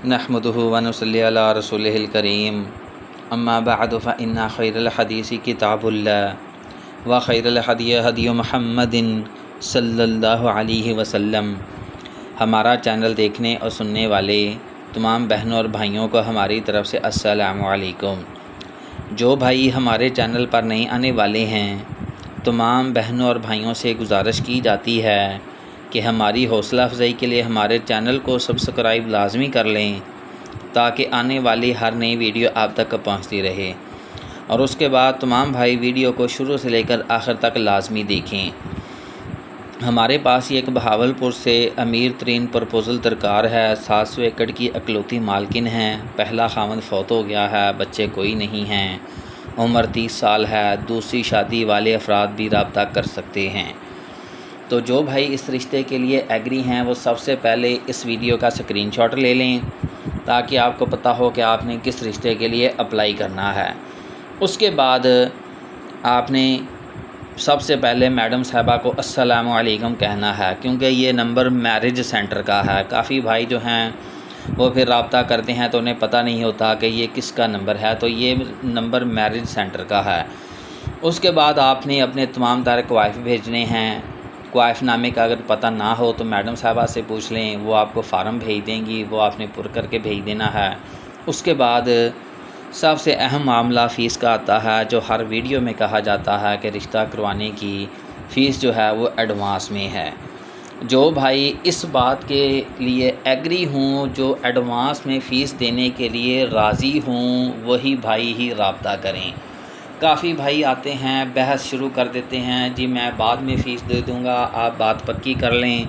نحمده ونصلي على رسوله الكريم اما بعد فإن خير الحديث كتاب الله وخير الهدي هدي محمد صلی اللہ علیہ وسلم۔ ہمارا چینل دیکھنے اور سننے والے تمام بہنوں اور بھائیوں کو ہماری طرف سے السلام علیکم۔ جو بھائی ہمارے چینل پر نئے آنے والے ہیں، تمام بہنوں اور بھائیوں سے گزارش کی جاتی ہے کہ ہماری حوصلہ افزائی کے لیے ہمارے چینل کو سبسکرائب لازمی کر لیں تاکہ آنے والی ہر نئی ویڈیو آپ تک پہنچتی رہے، اور اس کے بعد تمام بھائی ویڈیو کو شروع سے لے کر آخر تک لازمی دیکھیں۔ ہمارے پاس یہ ایک بہاولپور سے امیر ترین پرپوزل درکار ہے، 700 ایکڑ کی اکلوتی مالکن ہیں، پہلا خاوند فوت ہو گیا ہے، بچے کوئی نہیں ہیں، عمر 30 سال ہے، دوسری شادی والے افراد بھی رابطہ کر سکتے ہیں۔ تو جو بھائی اس رشتے کے لیے ایگری ہیں وہ سب سے پہلے اس ویڈیو کا اسکرین شاٹ لے لیں تاکہ آپ کو پتہ ہو کہ آپ نے کس رشتے کے لیے اپلائی کرنا ہے۔ اس کے بعد آپ نے سب سے پہلے میڈم صاحبہ کو السلام علیکم کہنا ہے، کیونکہ یہ نمبر میرج سینٹر کا ہے۔ کافی بھائی جو ہیں وہ پھر رابطہ کرتے ہیں تو انہیں پتہ نہیں ہوتا کہ یہ کس کا نمبر ہے، تو یہ نمبر میرج سینٹر کا ہے۔ اس کے بعد آپ نے اپنے تمام تر کوائف بھیجنے ہیں۔ کوائف نامے کا اگر پتہ نہ ہو تو میڈم صاحبہ سے پوچھ لیں، وہ آپ کو فارم بھیج دیں گی، وہ آپ نے پر کر کے بھیج دینا ہے۔ اس کے بعد سب سے اہم معاملہ فیس کا آتا ہے، جو ہر ویڈیو میں کہا جاتا ہے کہ رشتہ کروانے کی فیس جو ہے وہ ایڈوانس میں ہے۔ جو بھائی اس بات کے لیے ایگری ہوں، جو ایڈوانس میں فیس دینے کے لیے راضی ہوں، وہی بھائی ہی رابطہ کریں۔ کافی بھائی آتے ہیں، بحث شروع کر دیتے ہیں، جی میں بعد میں فیس دے دوں گا، آپ بات پکی کر لیں،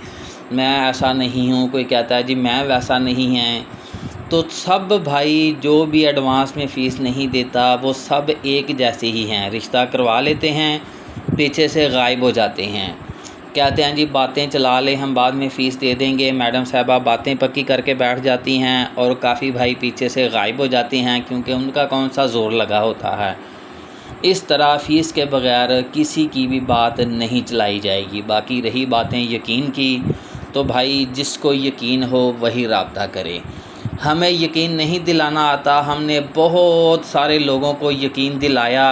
میں ایسا نہیں ہوں، کوئی کہتا ہے جی میں ویسا نہیں ہیں۔ تو سب بھائی جو بھی ایڈوانس میں فیس نہیں دیتا وہ سب ایک جیسے ہی ہیں، رشتہ کروا لیتے ہیں، پیچھے سے غائب ہو جاتے ہیں، کہتے ہیں جی باتیں چلا لیں، ہم بعد میں فیس دے دیں گے، میڈم صاحبہ باتیں پکی کر کے بیٹھ جاتی ہیں، اور کافی بھائی پیچھے سے غائب ہو جاتے ہیں کیونکہ ان کا کون سا زور لگا ہوتا ہے۔ اس طرح فیس کے بغیر کسی کی بھی بات نہیں چلائی جائے گی۔ باقی رہی باتیں یقین کی، تو بھائی جس کو یقین ہو وہی رابطہ کرے۔ ہمیں یقین نہیں دلانا آتا، ہم نے بہت سارے لوگوں کو یقین دلایا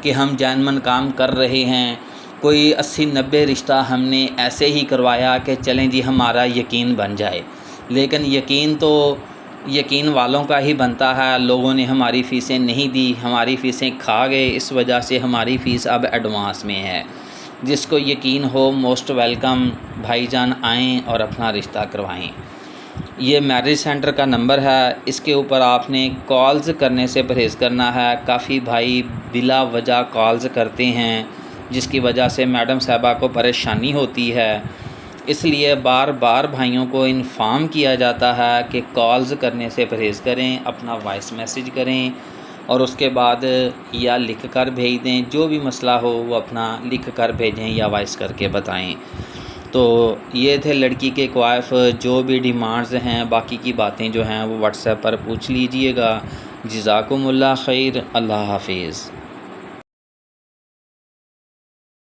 کہ ہم جینمن کام کر رہے ہیں۔ کوئی 80-90 رشتہ ہم نے ایسے ہی کروایا کہ چلیں جی ہمارا یقین بن جائے، لیکن یقین تو یقین والوں کا ہی بنتا ہے۔ لوگوں نے ہماری فیسیں نہیں دی، ہماری فیسیں کھا گئے، اس وجہ سے ہماری فیس اب ایڈوانس میں ہے۔ جس کو یقین ہو موسٹ ویلکم، بھائی جان آئیں اور اپنا رشتہ کروائیں۔ یہ میرج سینٹر کا نمبر ہے، اس کے اوپر آپ نے کالز کرنے سے پرہیز کرنا ہے۔ کافی بھائی بلا وجہ کالز کرتے ہیں جس کی وجہ سے میڈم صاحبہ کو پریشانی ہوتی ہے، اس لیے بار بار بھائیوں کو انفارم کیا جاتا ہے کہ کالز کرنے سے پرہیز کریں، اپنا وائس میسیج کریں، اور اس کے بعد یا لکھ کر بھیج دیں، جو بھی مسئلہ ہو وہ اپنا لکھ کر بھیجیں یا وائس کر کے بتائیں۔ تو یہ تھے لڑکی کے کوائف، جو بھی ڈیمانڈز ہیں، باقی کی باتیں جو ہیں وہ واٹس ایپ پر پوچھ لیجئے گا۔ جزاکم اللہ خیر، اللہ حافظ۔